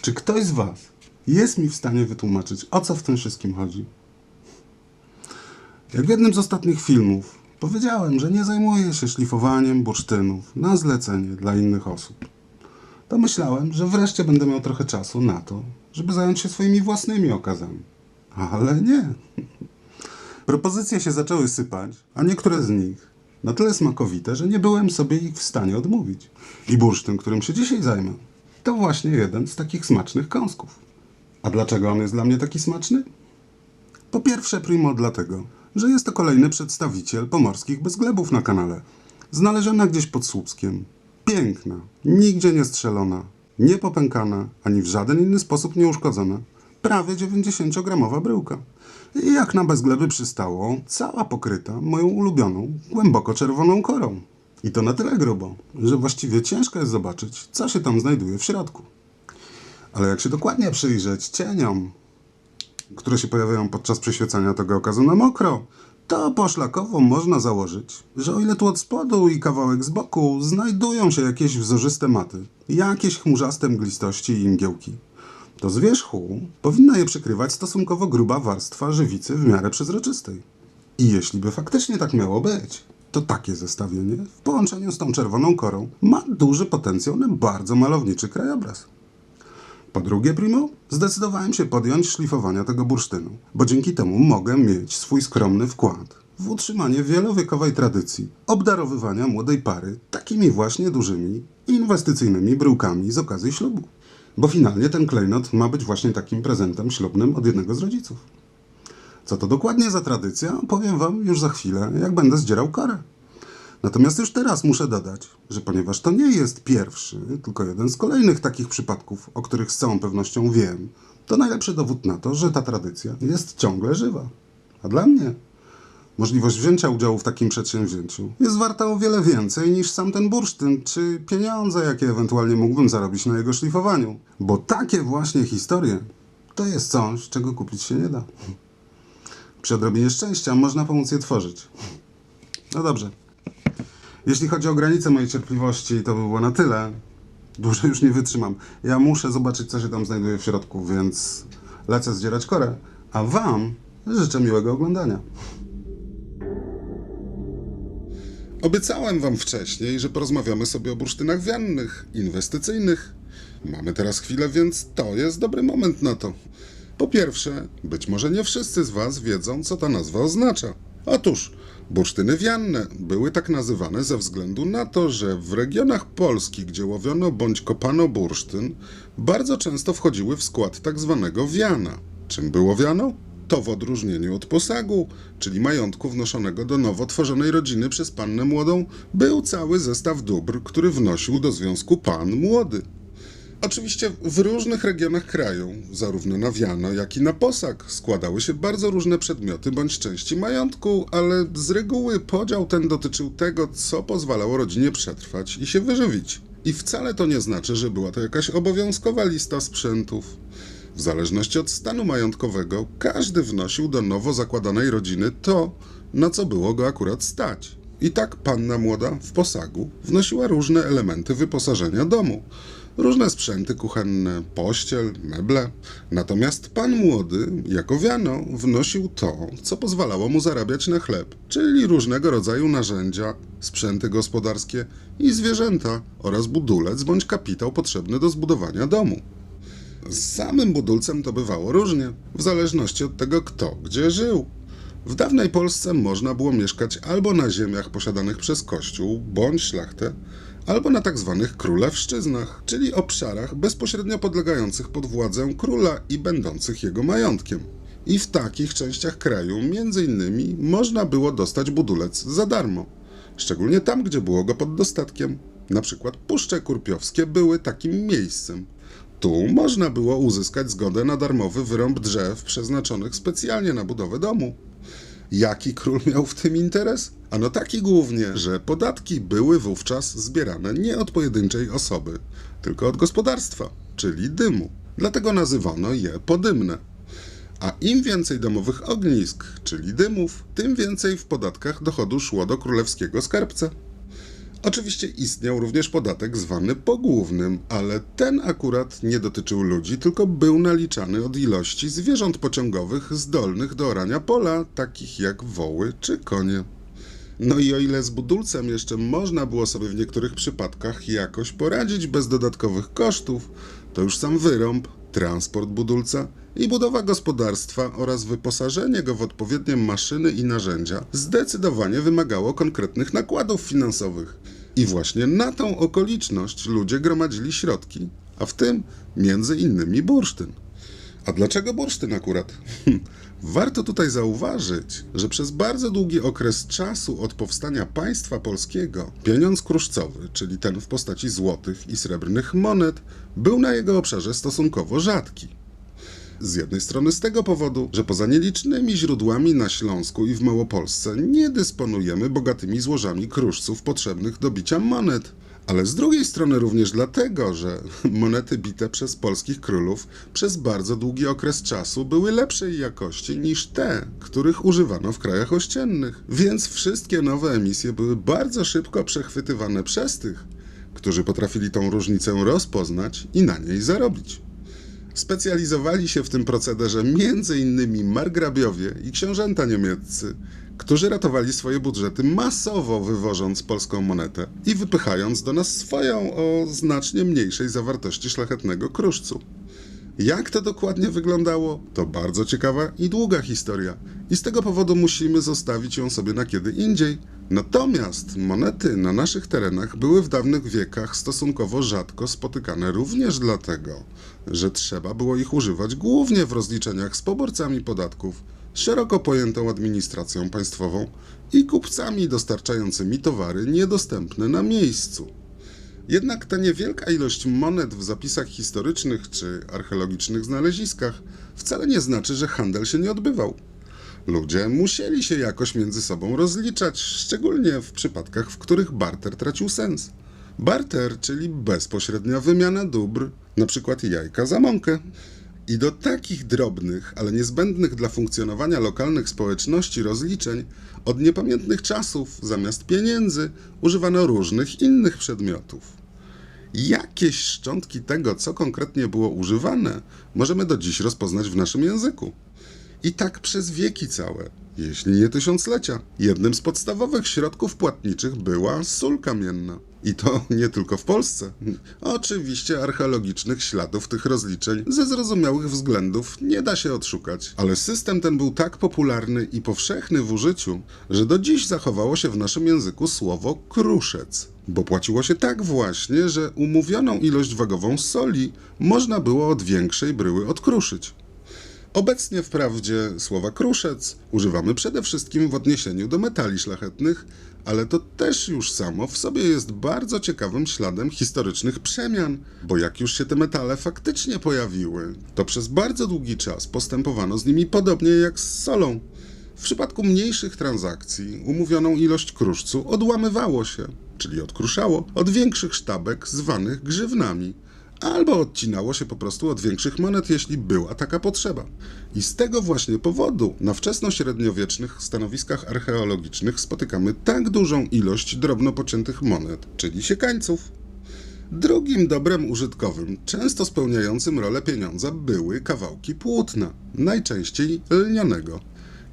Czy ktoś z was jest mi w stanie wytłumaczyć, o co w tym wszystkim chodzi? Jak w jednym z ostatnich filmów powiedziałem, że nie zajmuję się szlifowaniem bursztynów na zlecenie dla innych osób, to myślałem, że wreszcie będę miał trochę czasu na to, żeby zająć się swoimi własnymi okazami. Ale nie. Propozycje się zaczęły sypać, a niektóre z nich na tyle smakowite, że nie byłem sobie ich w stanie odmówić. I bursztyn, którym się dzisiaj zajmę, to właśnie jeden z takich smacznych kąsków. A dlaczego on jest dla mnie taki smaczny? Po pierwsze, primo dlatego, że jest to kolejny przedstawiciel pomorskich bezglebów na kanale. Znaleziona gdzieś pod Słupskiem. Piękna, nigdzie nie strzelona, nie popękana, ani w żaden inny sposób nie uszkodzona. Prawie 90-gramowa bryłka. I jak na bezgleby przystało, cała pokryta moją ulubioną, głęboko czerwoną korą. I to na tyle grubo, że właściwie ciężko jest zobaczyć, co się tam znajduje w środku. Ale jak się dokładnie przyjrzeć cieniom, które się pojawiają podczas przyświecania tego okazu na mokro, to poszlakowo można założyć, że o ile tu od spodu i kawałek z boku znajdują się jakieś wzorzyste maty, jakieś chmurzaste mglistości i mgiełki, to z wierzchu powinna je przykrywać stosunkowo gruba warstwa żywicy w miarę przezroczystej. I jeśli by faktycznie tak miało być, to takie zestawienie w połączeniu z tą czerwoną korą ma duży potencjał na bardzo malowniczy krajobraz. Po drugie, primo, zdecydowałem się podjąć szlifowania tego bursztynu, bo dzięki temu mogę mieć swój skromny wkład w utrzymanie wielowiekowej tradycji obdarowywania młodej pary takimi właśnie dużymi, inwestycyjnymi bryłkami z okazji ślubu. Bo finalnie ten klejnot ma być właśnie takim prezentem ślubnym od jednego z rodziców. Co to dokładnie za tradycja, powiem wam już za chwilę, jak będę zdzierał korę. Natomiast już teraz muszę dodać, że ponieważ to nie jest pierwszy, tylko jeden z kolejnych takich przypadków, o których z całą pewnością wiem, to najlepszy dowód na to, że ta tradycja jest ciągle żywa. A dla mnie możliwość wzięcia udziału w takim przedsięwzięciu jest warta o wiele więcej niż sam ten bursztyn, czy pieniądze, jakie ewentualnie mógłbym zarobić na jego szlifowaniu. Bo takie właśnie historie to jest coś, czego kupić się nie da. Przy odrobinie szczęścia można pomóc je tworzyć. No dobrze. Jeśli chodzi o granice mojej cierpliwości, to by było na tyle. Dłużej już nie wytrzymam. Ja muszę zobaczyć, co się tam znajduje w środku, więc lecę zdzierać korę. A wam życzę miłego oglądania. Obiecałem wam wcześniej, że porozmawiamy sobie o bursztynach wiannych, inwestycyjnych. Mamy teraz chwilę, więc to jest dobry moment na to. Po pierwsze, być może nie wszyscy z was wiedzą, co ta nazwa oznacza. Otóż bursztyny wianne były tak nazywane ze względu na to, że w regionach Polski, gdzie łowiono bądź kopano bursztyn, bardzo często wchodziły w skład tak zwanego wiana. Czym było wiano? To w odróżnieniu od posagu, czyli majątku wnoszonego do nowo tworzonej rodziny przez pannę młodą, był cały zestaw dóbr, który wnosił do związku pan młody. Oczywiście w różnych regionach kraju, zarówno na wiano, jak i na posag, składały się bardzo różne przedmioty bądź części majątku, ale z reguły podział ten dotyczył tego, co pozwalało rodzinie przetrwać i się wyżywić. I wcale to nie znaczy, że była to jakaś obowiązkowa lista sprzętów. W zależności od stanu majątkowego, każdy wnosił do nowo zakładanej rodziny to, na co było go akurat stać. I tak panna młoda w posagu wnosiła różne elementy wyposażenia domu. Różne sprzęty kuchenne, pościel, meble. Natomiast pan młody, jako wiano, wnosił to, co pozwalało mu zarabiać na chleb, czyli różnego rodzaju narzędzia, sprzęty gospodarskie i zwierzęta oraz budulec bądź kapitał potrzebny do zbudowania domu. Z samym budulcem to bywało różnie, w zależności od tego, kto gdzie żył. W dawnej Polsce można było mieszkać albo na ziemiach posiadanych przez Kościół bądź szlachtę, albo na tak zwanych królewszczyznach, czyli obszarach bezpośrednio podlegających pod władzę króla i będących jego majątkiem. I w takich częściach kraju, między innymi, można było dostać budulec za darmo. Szczególnie tam, gdzie było go pod dostatkiem. Na przykład Puszcze Kurpiowskie były takim miejscem. Tu można było uzyskać zgodę na darmowy wyrąb drzew przeznaczonych specjalnie na budowę domu. Jaki król miał w tym interes? Ano taki głównie, że podatki były wówczas zbierane nie od pojedynczej osoby, tylko od gospodarstwa, czyli dymu. Dlatego nazywano je podymne. A im więcej domowych ognisk, czyli dymów, tym więcej w podatkach dochodu szło do królewskiego skarbca. Oczywiście istniał również podatek zwany pogłównym, ale ten akurat nie dotyczył ludzi, tylko był naliczany od ilości zwierząt pociągowych zdolnych do orania pola, takich jak woły czy konie. No i o ile z budulcem jeszcze można było sobie w niektórych przypadkach jakoś poradzić bez dodatkowych kosztów, to już sam wyrąb, transport budulca i budowa gospodarstwa oraz wyposażenie go w odpowiednie maszyny i narzędzia zdecydowanie wymagało konkretnych nakładów finansowych. I właśnie na tą okoliczność ludzie gromadzili środki, a w tym między innymi bursztyn. A dlaczego bursztyn akurat? Warto tutaj zauważyć, że przez bardzo długi okres czasu od powstania państwa polskiego pieniądz kruszcowy, czyli ten w postaci złotych i srebrnych monet, był na jego obszarze stosunkowo rzadki. Z jednej strony z tego powodu, że poza nielicznymi źródłami na Śląsku i w Małopolsce nie dysponujemy bogatymi złożami kruszców potrzebnych do bicia monet, ale z drugiej strony również dlatego, że monety bite przez polskich królów przez bardzo długi okres czasu były lepszej jakości niż te, których używano w krajach ościennych, więc wszystkie nowe emisje były bardzo szybko przechwytywane przez tych, którzy potrafili tą różnicę rozpoznać i na niej zarobić. Specjalizowali się w tym procederze m.in. margrabiowie i książęta niemieccy, którzy ratowali swoje budżety masowo wywożąc polską monetę i wypychając do nas swoją o znacznie mniejszej zawartości szlachetnego kruszcu. Jak to dokładnie wyglądało? To bardzo ciekawa i długa historia i z tego powodu musimy zostawić ją sobie na kiedy indziej. Natomiast monety na naszych terenach były w dawnych wiekach stosunkowo rzadko spotykane również dlatego, że trzeba było ich używać głównie w rozliczeniach z poborcami podatków, szeroko pojętą administracją państwową i kupcami dostarczającymi towary niedostępne na miejscu. Jednak ta niewielka ilość monet w zapisach historycznych czy archeologicznych znaleziskach wcale nie znaczy, że handel się nie odbywał. Ludzie musieli się jakoś między sobą rozliczać, szczególnie w przypadkach, w których barter tracił sens. Barter, czyli bezpośrednia wymiana dóbr, np. jajka za mąkę. I do takich drobnych, ale niezbędnych dla funkcjonowania lokalnych społeczności rozliczeń od niepamiętnych czasów zamiast pieniędzy używano różnych innych przedmiotów. Jakieś szczątki tego, co konkretnie było używane, możemy do dziś rozpoznać w naszym języku. I tak przez wieki całe, jeśli nie tysiąclecia. Jednym z podstawowych środków płatniczych była sól kamienna. I to nie tylko w Polsce. Oczywiście archeologicznych śladów tych rozliczeń ze zrozumiałych względów nie da się odszukać, ale system ten był tak popularny i powszechny w użyciu, że do dziś zachowało się w naszym języku słowo kruszec, bo płaciło się tak właśnie, że umówioną ilość wagową soli można było od większej bryły odkruszyć. Obecnie wprawdzie słowa kruszec używamy przede wszystkim w odniesieniu do metali szlachetnych, ale to też już samo w sobie jest bardzo ciekawym śladem historycznych przemian, bo jak już się te metale faktycznie pojawiły, to przez bardzo długi czas postępowano z nimi podobnie jak z solą. W przypadku mniejszych transakcji umówioną ilość kruszcu odłamywało się, czyli odkruszało, od większych sztabek zwanych grzywnami, albo odcinało się po prostu od większych monet, jeśli była taka potrzeba. I z tego właśnie powodu na wczesnośredniowiecznych stanowiskach archeologicznych spotykamy tak dużą ilość drobno pociętych monet, czyli siekańców. Drugim dobrem użytkowym, często spełniającym rolę pieniądza, były kawałki płótna, najczęściej lnianego.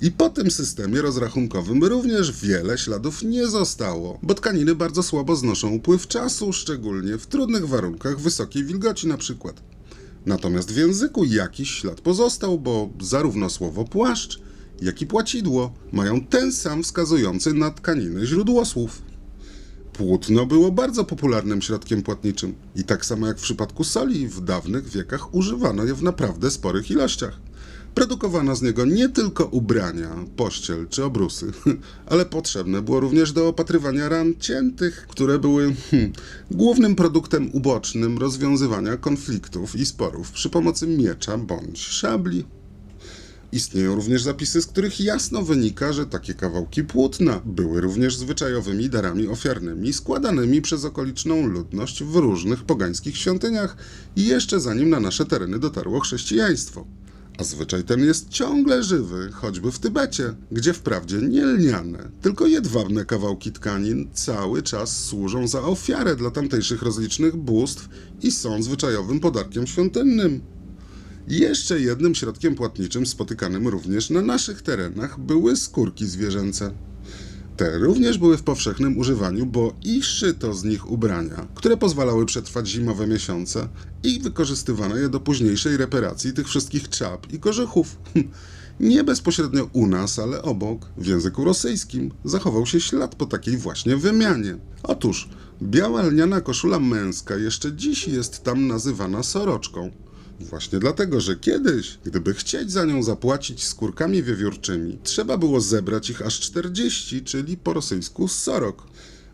I po tym systemie rozrachunkowym również wiele śladów nie zostało, bo tkaniny bardzo słabo znoszą upływ czasu, szczególnie w trudnych warunkach wysokiej wilgoci na przykład. Natomiast w języku jakiś ślad pozostał, bo zarówno słowo płaszcz, jak i płacidło mają ten sam wskazujący na tkaniny źródłosłów. Płótno było bardzo popularnym środkiem płatniczym i tak samo jak w przypadku soli w dawnych wiekach używano je w naprawdę sporych ilościach. Produkowano z niego nie tylko ubrania, pościel czy obrusy, ale potrzebne było również do opatrywania ran ciętych, które były głównym produktem ubocznym rozwiązywania konfliktów i sporów przy pomocy miecza bądź szabli. Istnieją również zapisy, z których jasno wynika, że takie kawałki płótna były również zwyczajowymi darami ofiarnymi składanymi przez okoliczną ludność w różnych pogańskich świątyniach i jeszcze zanim na nasze tereny dotarło chrześcijaństwo. A zwyczaj ten jest ciągle żywy, choćby w Tybecie, gdzie wprawdzie nie lniane, tylko jedwabne kawałki tkanin cały czas służą za ofiarę dla tamtejszych rozlicznych bóstw i są zwyczajowym podarkiem świątynnym. Jeszcze jednym środkiem płatniczym spotykanym również na naszych terenach były skórki zwierzęce. Te również były w powszechnym używaniu, bo i szyto z nich ubrania, które pozwalały przetrwać zimowe miesiące i wykorzystywano je do późniejszej reparacji tych wszystkich czap i kożuchów. Nie bezpośrednio u nas, ale obok, w języku rosyjskim, zachował się ślad po takiej właśnie wymianie. Otóż biała lniana koszula męska jeszcze dziś jest tam nazywana soroczką. Właśnie dlatego, że kiedyś, gdyby chcieć za nią zapłacić skórkami wiewiórczymi, trzeba było zebrać ich aż 40, czyli po rosyjsku sorok.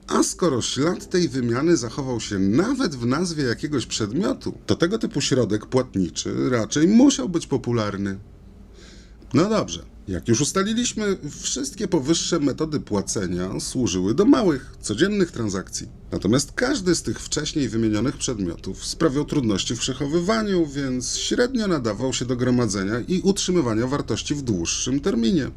A skoro ślad tej wymiany zachował się nawet w nazwie jakiegoś przedmiotu, to tego typu środek płatniczy raczej musiał być popularny. No dobrze, jak już ustaliliśmy, wszystkie powyższe metody płacenia służyły do małych, codziennych transakcji. Natomiast każdy z tych wcześniej wymienionych przedmiotów sprawiał trudności w przechowywaniu, więc średnio nadawał się do gromadzenia i utrzymywania wartości w dłuższym terminie.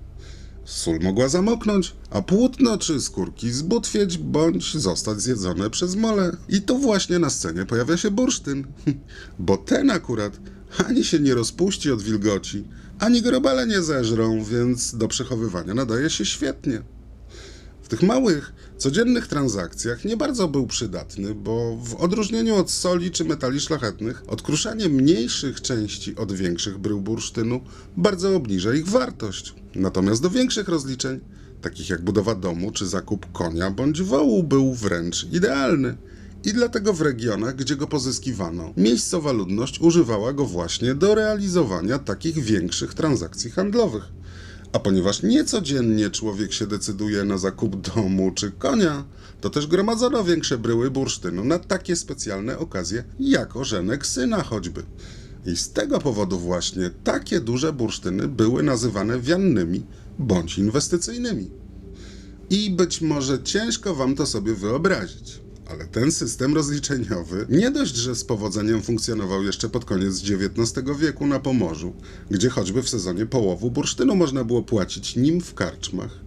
Sól mogła zamoknąć, a płótno czy skórki zbutwieć bądź zostać zjedzone przez mole. I tu właśnie na scenie pojawia się bursztyn, bo ten akurat ani się nie rozpuści od wilgoci, ani go robale nie zeżrą, więc do przechowywania nadaje się świetnie. W tych małych, codziennych transakcjach nie bardzo był przydatny, bo w odróżnieniu od soli czy metali szlachetnych, odkruszanie mniejszych części od większych brył bursztynu bardzo obniża ich wartość. Natomiast do większych rozliczeń, takich jak budowa domu czy zakup konia bądź wołu, był wręcz idealny. I dlatego w regionach, gdzie go pozyskiwano, miejscowa ludność używała go właśnie do realizowania takich większych transakcji handlowych. A ponieważ niecodziennie człowiek się decyduje na zakup domu czy konia, to też gromadzono większe bryły bursztynu na takie specjalne okazje, jak ożenek syna choćby. I z tego powodu właśnie takie duże bursztyny były nazywane wiannymi bądź inwestycyjnymi. I być może ciężko wam to sobie wyobrazić, ale ten system rozliczeniowy nie dość, że z powodzeniem funkcjonował jeszcze pod koniec XIX wieku na Pomorzu, gdzie choćby w sezonie połowu bursztynu można było płacić nim w karczmach,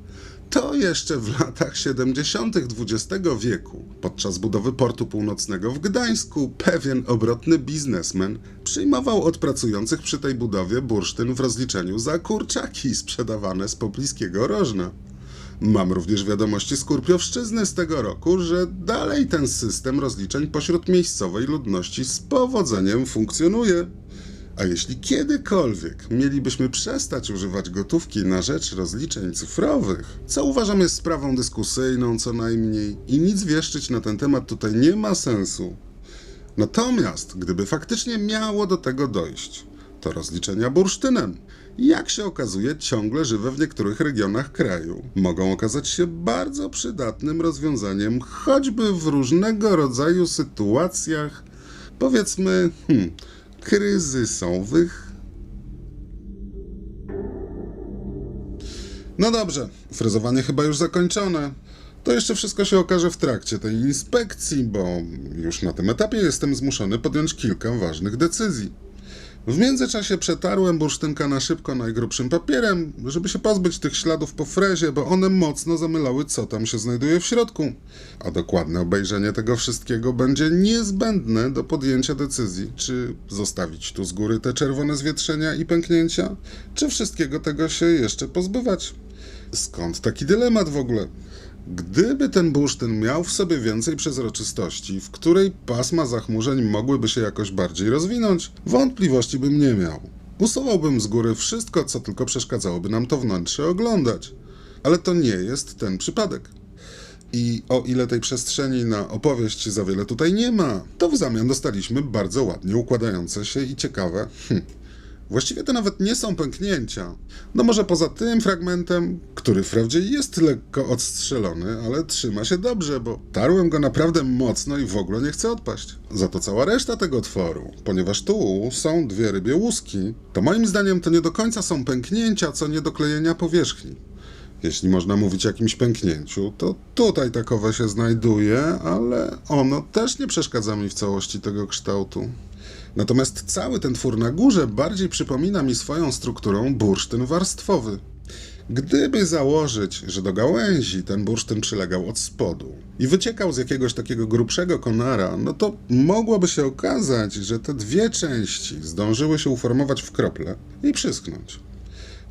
to jeszcze w latach 70. XX wieku, podczas budowy portu północnego w Gdańsku, pewien obrotny biznesmen przyjmował od pracujących przy tej budowie bursztyn w rozliczeniu za kurczaki sprzedawane z pobliskiego Rożna. Mam również wiadomości z Kurpiowszczyzny z tego roku, że dalej ten system rozliczeń pośród miejscowej ludności z powodzeniem funkcjonuje. A jeśli kiedykolwiek mielibyśmy przestać używać gotówki na rzecz rozliczeń cyfrowych, co uważam jest sprawą dyskusyjną co najmniej i nic wieszczyć na ten temat tutaj nie ma sensu. Natomiast gdyby faktycznie miało do tego dojść, to rozliczenia bursztynem, jak się okazuje, ciągle żywe w niektórych regionach kraju, mogą okazać się bardzo przydatnym rozwiązaniem, choćby w różnego rodzaju sytuacjach, powiedzmy, kryzysowych. No dobrze, frezowanie chyba już zakończone. To jeszcze wszystko się okaże w trakcie tej inspekcji, bo już na tym etapie jestem zmuszony podjąć kilka ważnych decyzji. W międzyczasie przetarłem bursztynka na szybko najgrubszym papierem, żeby się pozbyć tych śladów po frezie, bo one mocno zamylały, co tam się znajduje w środku. A dokładne obejrzenie tego wszystkiego będzie niezbędne do podjęcia decyzji, czy zostawić tu z góry te czerwone zwietrzenia i pęknięcia, czy wszystkiego tego się jeszcze pozbywać. Skąd taki dylemat w ogóle? Gdyby ten bursztyn miał w sobie więcej przezroczystości, w której pasma zachmurzeń mogłyby się jakoś bardziej rozwinąć, wątpliwości bym nie miał. Usuwałbym z góry wszystko, co tylko przeszkadzałoby nam to wnętrze oglądać. Ale to nie jest ten przypadek. I o ile tej przestrzeni na opowieść za wiele tutaj nie ma, to w zamian dostaliśmy bardzo ładnie układające się i ciekawe, właściwie to nawet nie są pęknięcia. No może poza tym fragmentem, który wprawdzie jest lekko odstrzelony, ale trzyma się dobrze, bo tarłem go naprawdę mocno i w ogóle nie chce odpaść. Za to cała reszta tego tworu, ponieważ tu są dwie rybie łuski, to moim zdaniem to nie do końca są pęknięcia, co niedoklejenia powierzchni. Jeśli można mówić o jakimś pęknięciu, to tutaj takowe się znajduje, ale ono też nie przeszkadza mi w całości tego kształtu. Natomiast cały ten twór na górze bardziej przypomina mi swoją strukturą bursztyn warstwowy. Gdyby założyć, że do gałęzi ten bursztyn przylegał od spodu i wyciekał z jakiegoś takiego grubszego konara, no to mogłoby się okazać, że te dwie części zdążyły się uformować w krople i przyschnąć.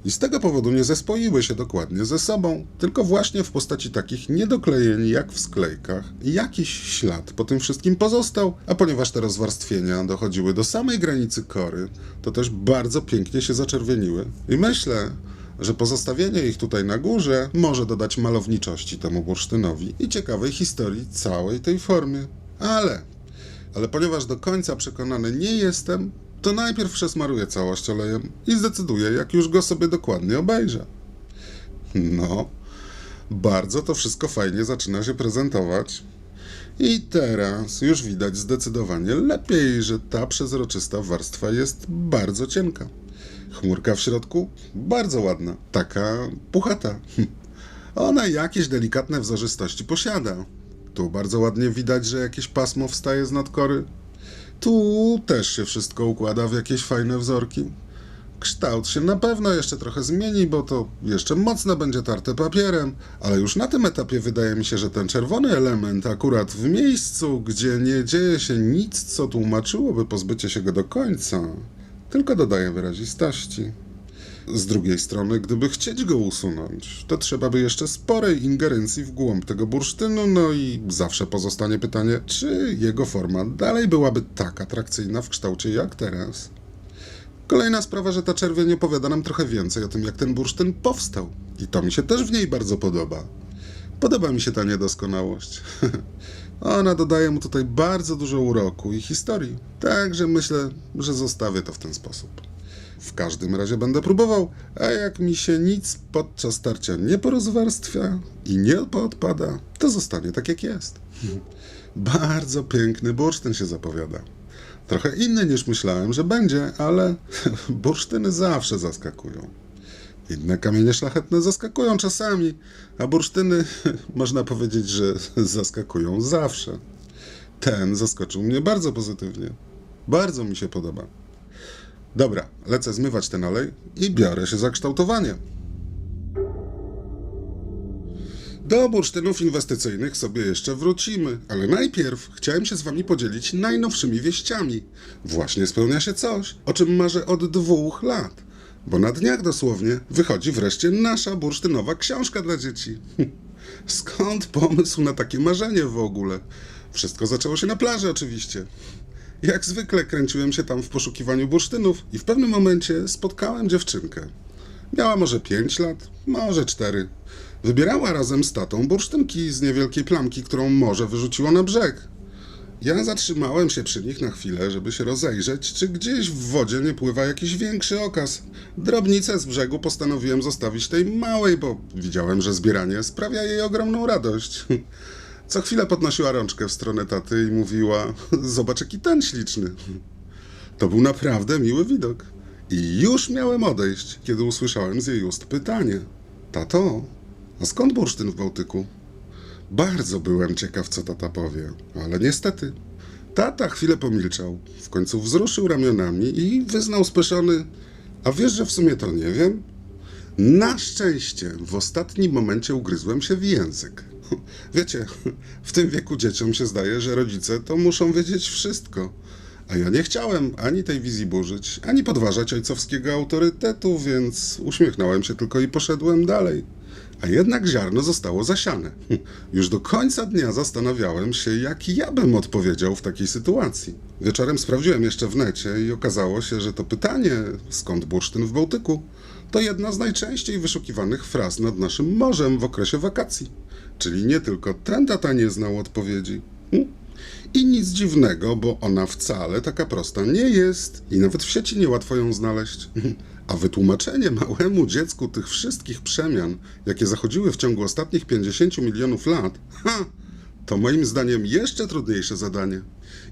I z tego powodu nie zespoiły się dokładnie ze sobą, tylko właśnie w postaci takich niedoklejeń jak w sklejkach. Jakiś ślad po tym wszystkim pozostał, a ponieważ te rozwarstwienia dochodziły do samej granicy kory, to też bardzo pięknie się zaczerwieniły. I myślę, że pozostawienie ich tutaj na górze może dodać malowniczości temu bursztynowi i ciekawej historii całej tej formy. Ale ponieważ do końca przekonany nie jestem, to najpierw przesmaruję całość olejem i zdecyduję, jak już go sobie dokładnie obejrzę. No, bardzo to wszystko fajnie zaczyna się prezentować. I teraz już widać zdecydowanie lepiej, że ta przezroczysta warstwa jest bardzo cienka. Chmurka w środku bardzo ładna, taka puchata. Ona jakieś delikatne wzorzystości posiada. Tu bardzo ładnie widać, że jakieś pasmo wstaje z nadkory. Tu też się wszystko układa w jakieś fajne wzorki. Kształt się na pewno jeszcze trochę zmieni, bo to jeszcze mocno będzie tarte papierem, ale już na tym etapie wydaje mi się, że ten czerwony element akurat w miejscu, gdzie nie dzieje się nic, co tłumaczyłoby pozbycie się go do końca, tylko dodaje wyrazistości. Z drugiej strony, gdyby chcieć go usunąć, to trzeba by jeszcze sporej ingerencji w głąb tego bursztynu, no i zawsze pozostanie pytanie, czy jego forma dalej byłaby tak atrakcyjna w kształcie jak teraz. Kolejna sprawa, że ta czerwień opowiada nam trochę więcej o tym, jak ten bursztyn powstał. I to mi się też w niej bardzo podoba. Podoba mi się ta niedoskonałość. Ona dodaje mu tutaj bardzo dużo uroku i historii. Także myślę, że zostawię to w ten sposób. W każdym razie będę próbował, a jak mi się nic podczas tarcia nie porozwarstwia i nie poodpada, to zostanie tak jak jest. Bardzo piękny bursztyn się zapowiada. Trochę inny niż myślałem, że będzie, ale bursztyny zawsze zaskakują. Inne kamienie szlachetne zaskakują czasami, a bursztyny można powiedzieć, że zaskakują zawsze. Ten zaskoczył mnie bardzo pozytywnie. Bardzo mi się podoba. Dobra, lecę zmywać ten olej i biorę się za kształtowanie. Do bursztynów inwestycyjnych sobie jeszcze wrócimy, ale najpierw chciałem się z wami podzielić najnowszymi wieściami. Właśnie spełnia się coś, o czym marzę od 2 lat, bo na dniach dosłownie wychodzi wreszcie nasza bursztynowa książka dla dzieci. Skąd pomysł na takie marzenie w ogóle? Wszystko zaczęło się na plaży oczywiście. Jak zwykle kręciłem się tam w poszukiwaniu bursztynów i w pewnym momencie spotkałem dziewczynkę. Miała może 5 lat, może 4. Wybierała razem z tatą bursztynki z niewielkiej plamki, którą morze wyrzuciło na brzeg. Ja zatrzymałem się przy nich na chwilę, żeby się rozejrzeć, czy gdzieś w wodzie nie pływa jakiś większy okaz. Drobnicę z brzegu postanowiłem zostawić tej małej, bo widziałem, że zbieranie sprawia jej ogromną radość. Co chwilę podnosiła rączkę w stronę taty i mówiła: zobacz, jaki ten śliczny. To był naprawdę miły widok. I już miałem odejść, kiedy usłyszałem z jej ust pytanie: tato, a skąd bursztyn w Bałtyku? Bardzo byłem ciekaw, co tata powie, ale niestety. Tata chwilę pomilczał, w końcu wzruszył ramionami i wyznał speszony: a wiesz, że w sumie to nie wiem? Na szczęście w ostatnim momencie ugryzłem się w język. Wiecie, w tym wieku dzieciom się zdaje, że rodzice to muszą wiedzieć wszystko. A ja nie chciałem ani tej wizji burzyć, ani podważać ojcowskiego autorytetu, więc uśmiechnąłem się tylko i poszedłem dalej. A jednak ziarno zostało zasiane. Już do końca dnia zastanawiałem się, jak ja bym odpowiedział w takiej sytuacji. Wieczorem sprawdziłem jeszcze w necie i okazało się, że to pytanie, skąd bursztyn w Bałtyku, to jedna z najczęściej wyszukiwanych fraz nad naszym morzem w okresie wakacji. Czyli nie tylko ten tata nie znał odpowiedzi. I nic dziwnego, bo ona wcale taka prosta nie jest i nawet w sieci niełatwo ją znaleźć. A wytłumaczenie małemu dziecku tych wszystkich przemian, jakie zachodziły w ciągu ostatnich 50 milionów lat, to moim zdaniem jeszcze trudniejsze zadanie.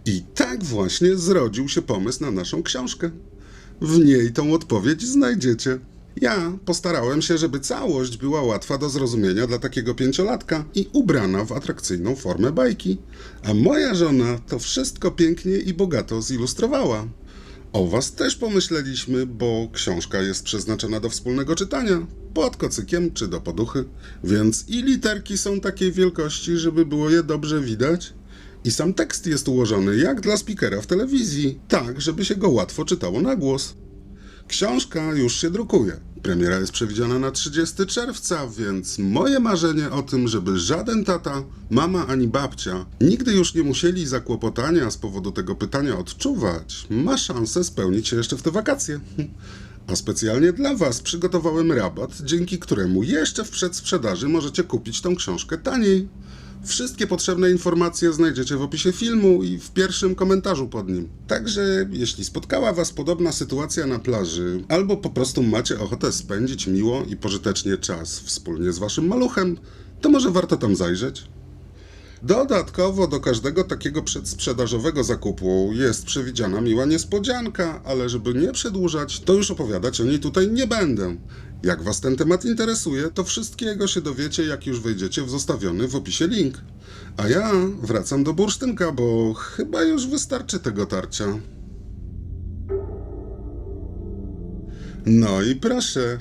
I tak właśnie zrodził się pomysł na naszą książkę. W niej tą odpowiedź znajdziecie. Ja postarałem się, żeby całość była łatwa do zrozumienia dla takiego 5-latka i ubrana w atrakcyjną formę bajki, a moja żona to wszystko pięknie i bogato zilustrowała. O was też pomyśleliśmy, bo książka jest przeznaczona do wspólnego czytania, pod kocykiem czy do poduchy, więc i literki są takiej wielkości, żeby było je dobrze widać, i sam tekst jest ułożony jak dla speakera w telewizji, tak żeby się go łatwo czytało na głos. Książka już się drukuje. Premiera jest przewidziana na 30 czerwca, więc moje marzenie o tym, żeby żaden tata, mama ani babcia nigdy już nie musieli zakłopotania z powodu tego pytania odczuwać, ma szansę spełnić się jeszcze w te wakacje. A specjalnie dla was przygotowałem rabat, dzięki któremu jeszcze w przedsprzedaży możecie kupić tą książkę taniej. Wszystkie potrzebne informacje znajdziecie w opisie filmu i w pierwszym komentarzu pod nim. Także jeśli spotkała was podobna sytuacja na plaży, albo po prostu macie ochotę spędzić miło i pożytecznie czas wspólnie z waszym maluchem, to może warto tam zajrzeć. Dodatkowo do każdego takiego przedsprzedażowego zakupu jest przewidziana miła niespodzianka, ale żeby nie przedłużać, to już opowiadać o niej tutaj nie będę. Jak was ten temat interesuje, to wszystkiego się dowiecie, jak już wejdziecie w zostawiony w opisie link. A ja wracam do bursztynka, bo chyba już wystarczy tego tarcia. No i proszę.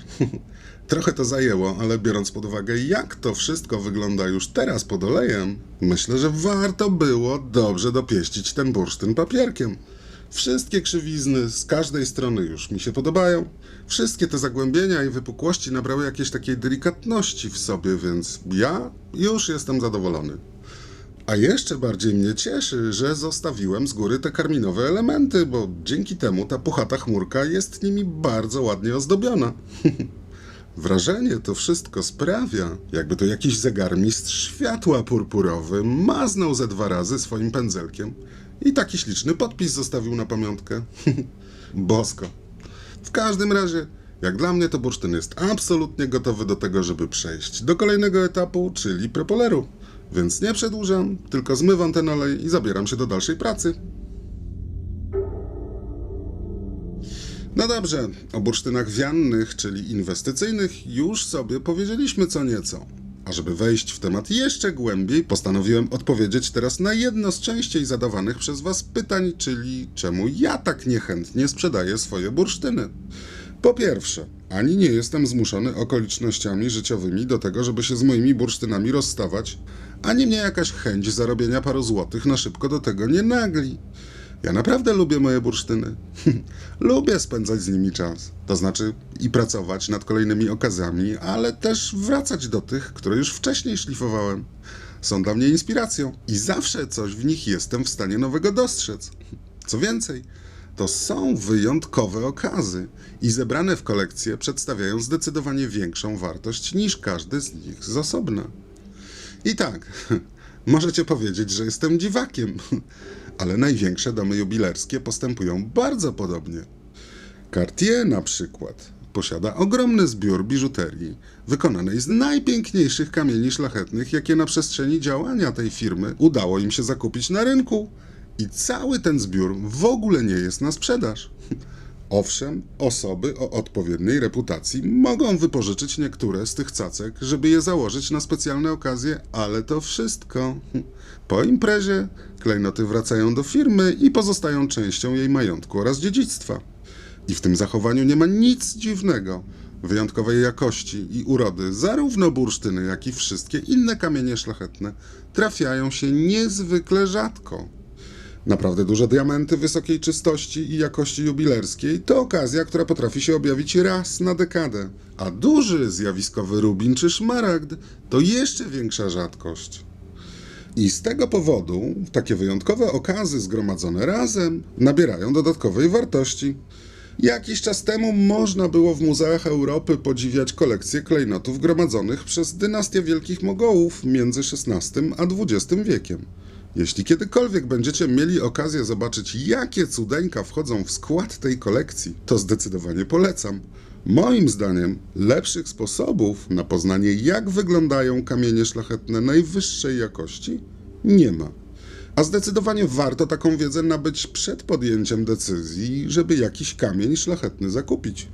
Trochę to zajęło, ale biorąc pod uwagę, jak to wszystko wygląda już teraz pod olejem, myślę, że warto było dobrze dopieścić ten bursztyn papierkiem. Wszystkie krzywizny z każdej strony już mi się podobają. Wszystkie te zagłębienia i wypukłości nabrały jakiejś takiej delikatności w sobie, więc ja już jestem zadowolony. A jeszcze bardziej mnie cieszy, że zostawiłem z góry te karminowe elementy, bo dzięki temu ta puchata chmurka jest nimi bardzo ładnie ozdobiona. Wrażenie to wszystko sprawia, jakby to jakiś zegarmistrz światła purpurowy maznął ze 2 razy swoim pędzelkiem i taki śliczny podpis zostawił na pamiątkę. Bosko. W każdym razie, jak dla mnie to bursztyn jest absolutnie gotowy do tego, żeby przejść do kolejnego etapu, czyli propoleru. Więc nie przedłużam, tylko zmywam ten olej i zabieram się do dalszej pracy. No dobrze, o bursztynach wiannych, czyli inwestycyjnych, już sobie powiedzieliśmy co nieco. A żeby wejść w temat jeszcze głębiej, postanowiłem odpowiedzieć teraz na jedno z częściej zadawanych przez was pytań, czyli czemu ja tak niechętnie sprzedaję swoje bursztyny. Po pierwsze, ani nie jestem zmuszony okolicznościami życiowymi do tego, żeby się z moimi bursztynami rozstawać, ani mnie jakaś chęć zarobienia paru złotych na szybko do tego nie nagli. Ja naprawdę lubię moje bursztyny. Lubię spędzać z nimi czas. To znaczy i pracować nad kolejnymi okazjami, ale też wracać do tych, które już wcześniej szlifowałem. Są dla mnie inspiracją i zawsze coś w nich jestem w stanie nowego dostrzec. Co więcej, to są wyjątkowe okazy i zebrane w kolekcję przedstawiają zdecydowanie większą wartość niż każdy z nich z osobna. I tak, możecie powiedzieć, że jestem dziwakiem, ale największe domy jubilerskie postępują bardzo podobnie. Cartier na przykład posiada ogromny zbiór biżuterii wykonanej z najpiękniejszych kamieni szlachetnych, jakie na przestrzeni działania tej firmy udało im się zakupić na rynku. I cały ten zbiór w ogóle nie jest na sprzedaż. Owszem, osoby o odpowiedniej reputacji mogą wypożyczyć niektóre z tych cacek, żeby je założyć na specjalne okazje, ale to wszystko. Po imprezie klejnoty wracają do firmy i pozostają częścią jej majątku oraz dziedzictwa. I w tym zachowaniu nie ma nic dziwnego. Wyjątkowej jakości i urody zarówno bursztyny, jak i wszystkie inne kamienie szlachetne trafiają się niezwykle rzadko. Naprawdę duże diamenty wysokiej czystości i jakości jubilerskiej to okazja, która potrafi się objawić raz na dekadę, a duży, zjawiskowy rubin czy szmaragd to jeszcze większa rzadkość. I z tego powodu takie wyjątkowe okazy zgromadzone razem nabierają dodatkowej wartości. Jakiś czas temu można było w muzeach Europy podziwiać kolekcje klejnotów gromadzonych przez dynastię Wielkich Mogołów między XVI a XX wiekiem. Jeśli kiedykolwiek będziecie mieli okazję zobaczyć, jakie cudeńka wchodzą w skład tej kolekcji, to zdecydowanie polecam. Moim zdaniem lepszych sposobów na poznanie, jak wyglądają kamienie szlachetne najwyższej jakości, nie ma. A zdecydowanie warto taką wiedzę nabyć przed podjęciem decyzji, żeby jakiś kamień szlachetny zakupić.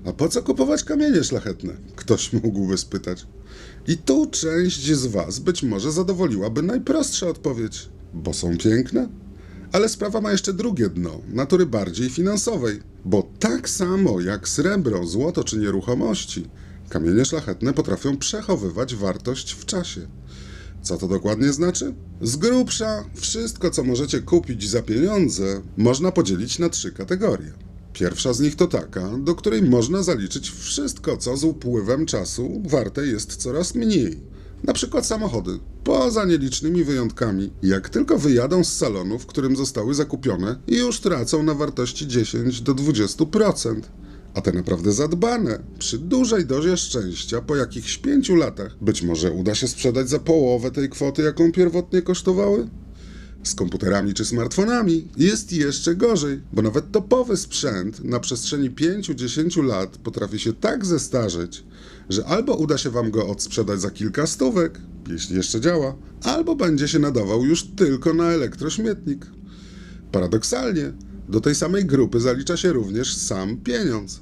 A po co kupować kamienie szlachetne? Ktoś mógłby spytać. I tu część z was być może zadowoliłaby najprostsza odpowiedź. Bo są piękne? Ale sprawa ma jeszcze drugie dno, natury bardziej finansowej. Bo tak samo jak srebro, złoto czy nieruchomości, kamienie szlachetne potrafią przechowywać wartość w czasie. Co to dokładnie znaczy? Z grubsza wszystko, co możecie kupić za pieniądze, można podzielić na 3 kategorie. Pierwsza z nich to taka, do której można zaliczyć wszystko, co z upływem czasu warte jest coraz mniej. Na przykład samochody. Poza nielicznymi wyjątkami, jak tylko wyjadą z salonu, w którym zostały zakupione, już tracą na wartości 10 do 20%. A te naprawdę zadbane, przy dużej dozie szczęścia, po jakichś 5 latach, być może uda się sprzedać za połowę tej kwoty, jaką pierwotnie kosztowały? Z komputerami czy smartfonami jest jeszcze gorzej, bo nawet topowy sprzęt na przestrzeni 5-10 lat potrafi się tak zestarzeć, że albo uda się wam go odsprzedać za kilka stówek, jeśli jeszcze działa, albo będzie się nadawał już tylko na elektrośmietnik. Paradoksalnie, do tej samej grupy zalicza się również sam pieniądz,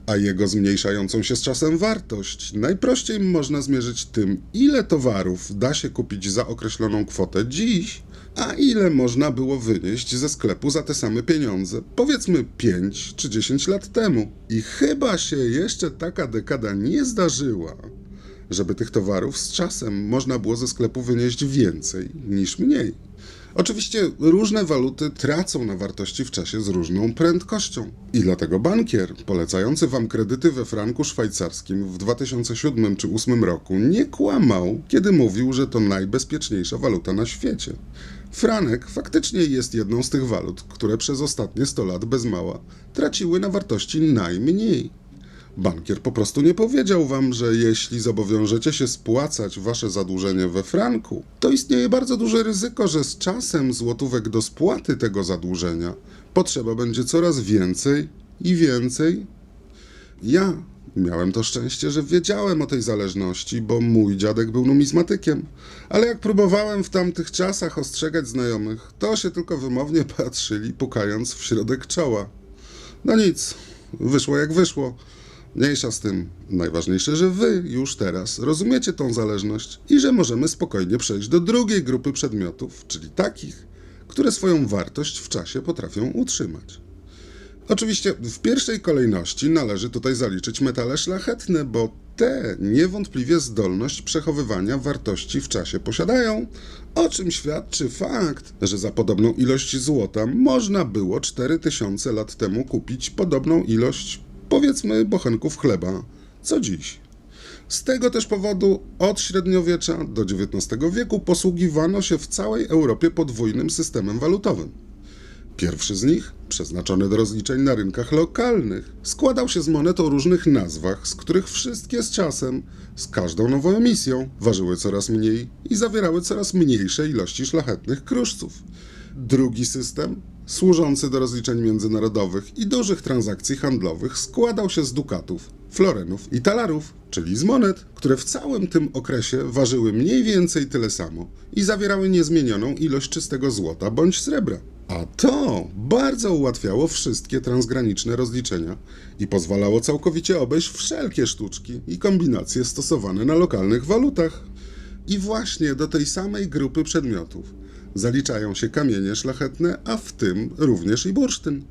a jego zmniejszającą się z czasem wartość najprościej można zmierzyć tym, ile towarów da się kupić za określoną kwotę dziś, a ile można było wynieść ze sklepu za te same pieniądze, powiedzmy 5 czy 10 lat temu. I chyba się jeszcze taka dekada nie zdarzyła, żeby tych towarów z czasem można było ze sklepu wynieść więcej niż mniej. Oczywiście różne waluty tracą na wartości w czasie z różną prędkością. I dlatego bankier polecający wam kredyty we franku szwajcarskim w 2007 czy 2008 roku nie kłamał, kiedy mówił, że to najbezpieczniejsza waluta na świecie. Franek faktycznie jest jedną z tych walut, które przez ostatnie 100 lat bez mała traciły na wartości najmniej. Bankier po prostu nie powiedział wam, że jeśli zobowiążecie się spłacać wasze zadłużenie we franku, to istnieje bardzo duże ryzyko, że z czasem złotówek do spłaty tego zadłużenia potrzeba będzie coraz więcej i więcej. Ja miałem to szczęście, że wiedziałem o tej zależności, bo mój dziadek był numizmatykiem, ale jak próbowałem w tamtych czasach ostrzegać znajomych, to się tylko wymownie patrzyli, pukając w środek czoła. No nic, wyszło jak wyszło. Mniejsza z tym. Najważniejsze, że wy już teraz rozumiecie tą zależność i że możemy spokojnie przejść do drugiej grupy przedmiotów, czyli takich, które swoją wartość w czasie potrafią utrzymać. Oczywiście w pierwszej kolejności należy tutaj zaliczyć metale szlachetne, bo te niewątpliwie zdolność przechowywania wartości w czasie posiadają, o czym świadczy fakt, że za podobną ilość złota można było 4000 lat temu kupić podobną ilość, powiedzmy, bochenków chleba, co dziś. Z tego też powodu od średniowiecza do XIX wieku posługiwano się w całej Europie podwójnym systemem walutowym. Pierwszy z nich, przeznaczony do rozliczeń na rynkach lokalnych, składał się z monet o różnych nazwach, z których wszystkie z czasem, z każdą nową emisją, ważyły coraz mniej i zawierały coraz mniejsze ilości szlachetnych kruszców. Drugi system, służący do rozliczeń międzynarodowych i dużych transakcji handlowych, składał się z dukatów, florenów i talarów, czyli z monet, które w całym tym okresie ważyły mniej więcej tyle samo i zawierały niezmienioną ilość czystego złota bądź srebra. A to bardzo ułatwiało wszystkie transgraniczne rozliczenia i pozwalało całkowicie obejść wszelkie sztuczki i kombinacje stosowane na lokalnych walutach. I właśnie do tej samej grupy przedmiotów zaliczają się kamienie szlachetne, a w tym również i bursztyn.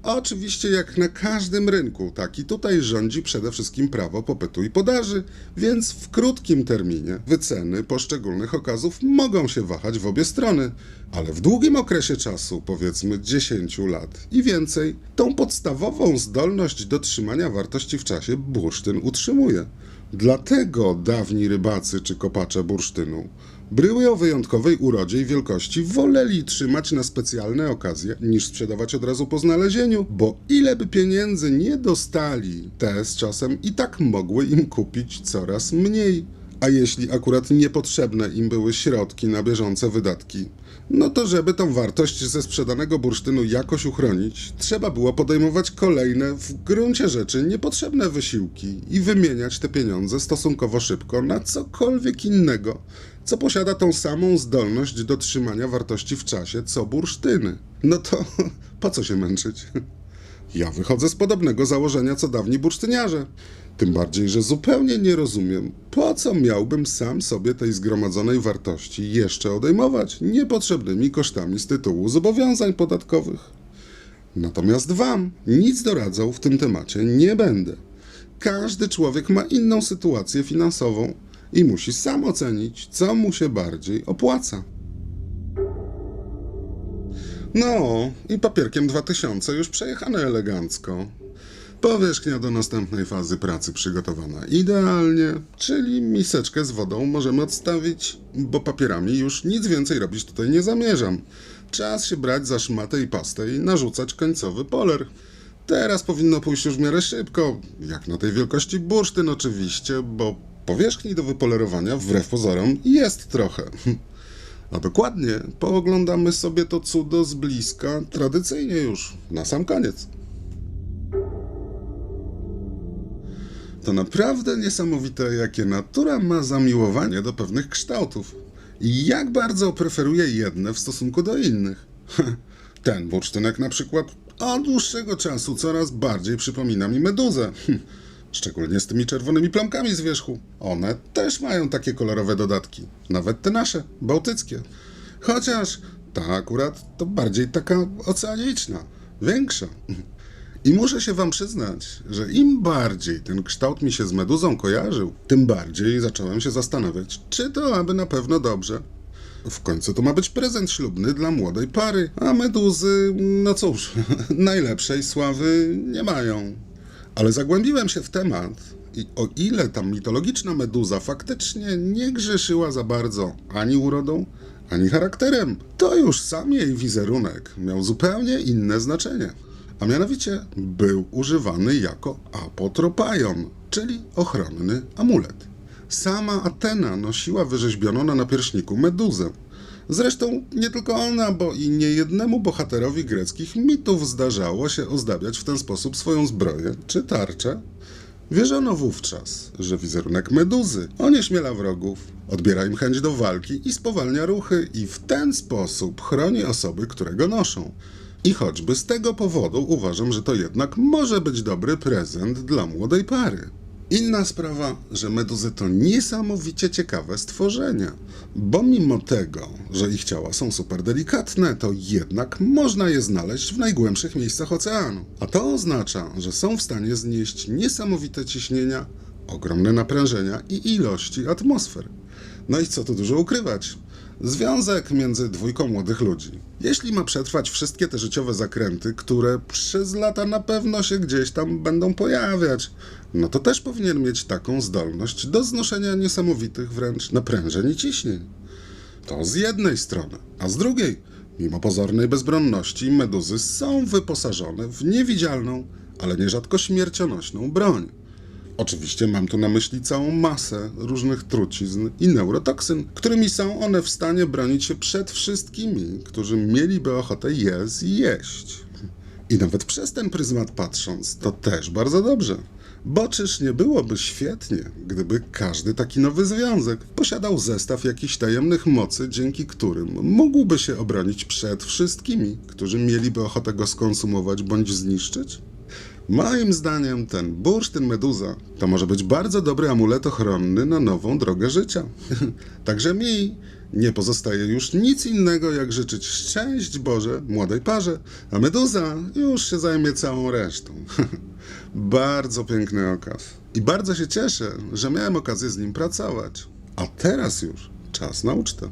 Oczywiście jak na każdym rynku, tak i tutaj rządzi przede wszystkim prawo popytu i podaży, więc w krótkim terminie wyceny poszczególnych okazów mogą się wahać w obie strony, ale w długim okresie czasu, powiedzmy 10 lat i więcej, tą podstawową zdolność do trzymania wartości w czasie bursztyn utrzymuje. Dlatego dawni rybacy czy kopacze bursztynu, bryły o wyjątkowej urodzie i wielkości woleli trzymać na specjalne okazje, niż sprzedawać od razu po znalezieniu, bo ile by pieniędzy nie dostali, te z czasem i tak mogły im kupić coraz mniej. A jeśli akurat niepotrzebne im były środki na bieżące wydatki, no to żeby tą wartość ze sprzedanego bursztynu jakoś uchronić, trzeba było podejmować kolejne, w gruncie rzeczy niepotrzebne wysiłki i wymieniać te pieniądze stosunkowo szybko na cokolwiek innego, co posiada tą samą zdolność do trzymania wartości w czasie co bursztyny. No to po co się męczyć? Ja wychodzę z podobnego założenia co dawni bursztyniarze. Tym bardziej, że zupełnie nie rozumiem, po co miałbym sam sobie tej zgromadzonej wartości jeszcze odejmować niepotrzebnymi kosztami z tytułu zobowiązań podatkowych. Natomiast wam nic doradzał w tym temacie nie będę. Każdy człowiek ma inną sytuację finansową i musi sam ocenić, co mu się bardziej opłaca. No, i papierkiem 2000 już przejechane elegancko. Powierzchnia do następnej fazy pracy przygotowana idealnie, czyli miseczkę z wodą możemy odstawić, bo papierami już nic więcej robić tutaj nie zamierzam. Czas się brać za szmatę i pastę i narzucać końcowy poler. Teraz powinno pójść już w miarę szybko, jak na tej wielkości bursztyn oczywiście, bo powierzchni do wypolerowania wbrew pozorom jest trochę. A dokładnie pooglądamy sobie to cudo z bliska, tradycyjnie już, na sam koniec. To naprawdę niesamowite, jakie natura ma zamiłowanie do pewnych kształtów i jak bardzo preferuje jedne w stosunku do innych. Ten bursztynek na przykład od dłuższego czasu coraz bardziej przypomina mi meduzę. Szczególnie z tymi czerwonymi plamkami z wierzchu. One też mają takie kolorowe dodatki. Nawet te nasze, bałtyckie. Chociaż ta akurat to bardziej taka oceaniczna, większa. I muszę się wam przyznać, że im bardziej ten kształt mi się z meduzą kojarzył, tym bardziej zacząłem się zastanawiać, czy to aby na pewno dobrze. W końcu to ma być prezent ślubny dla młodej pary, a meduzy, no cóż, najlepszej sławy nie mają. Ale zagłębiłem się w temat i o ile ta mitologiczna meduza faktycznie nie grzeszyła za bardzo ani urodą, ani charakterem, to już sam jej wizerunek miał zupełnie inne znaczenie. A mianowicie był używany jako apotropaion, czyli ochronny amulet. Sama Atena nosiła wyrzeźbioną na napierśniku meduzę. Zresztą nie tylko ona, bo i niejednemu bohaterowi greckich mitów zdarzało się ozdabiać w ten sposób swoją zbroję czy tarczę. Wierzono wówczas, że wizerunek meduzy onieśmiela wrogów, odbiera im chęć do walki i spowalnia ruchy i w ten sposób chroni osoby, które go noszą. I choćby z tego powodu uważam, że to jednak może być dobry prezent dla młodej pary. Inna sprawa, że meduzy to niesamowicie ciekawe stworzenia, bo mimo tego, że ich ciała są super delikatne, to jednak można je znaleźć w najgłębszych miejscach oceanu. A to oznacza, że są w stanie znieść niesamowite ciśnienia, ogromne naprężenia i ilości atmosfer. No i co tu dużo ukrywać? Związek między dwójką młodych ludzi. Jeśli ma przetrwać wszystkie te życiowe zakręty, które przez lata na pewno się gdzieś tam będą pojawiać, no to też powinien mieć taką zdolność do znoszenia niesamowitych wręcz naprężeń i ciśnień. To z jednej strony, a z drugiej, mimo pozornej bezbronności, meduzy są wyposażone w niewidzialną, ale nierzadko śmiercionośną broń. Oczywiście mam tu na myśli całą masę różnych trucizn i neurotoksyn, którymi są one w stanie bronić się przed wszystkimi, którzy mieliby ochotę je zjeść. I nawet przez ten pryzmat patrząc, to też bardzo dobrze. Bo czyż nie byłoby świetnie, gdyby każdy taki nowy związek posiadał zestaw jakichś tajemnych mocy, dzięki którym mógłby się obronić przed wszystkimi, którzy mieliby ochotę go skonsumować bądź zniszczyć? Moim zdaniem ten bursztyn meduza to może być bardzo dobry amulet ochronny na nową drogę życia. Także mi nie pozostaje już nic innego, jak życzyć szczęść Boże młodej parze, a meduza już się zajmie całą resztą. Bardzo piękny okaz. I bardzo się cieszę, że miałem okazję z nim pracować. A teraz już czas na ucztę.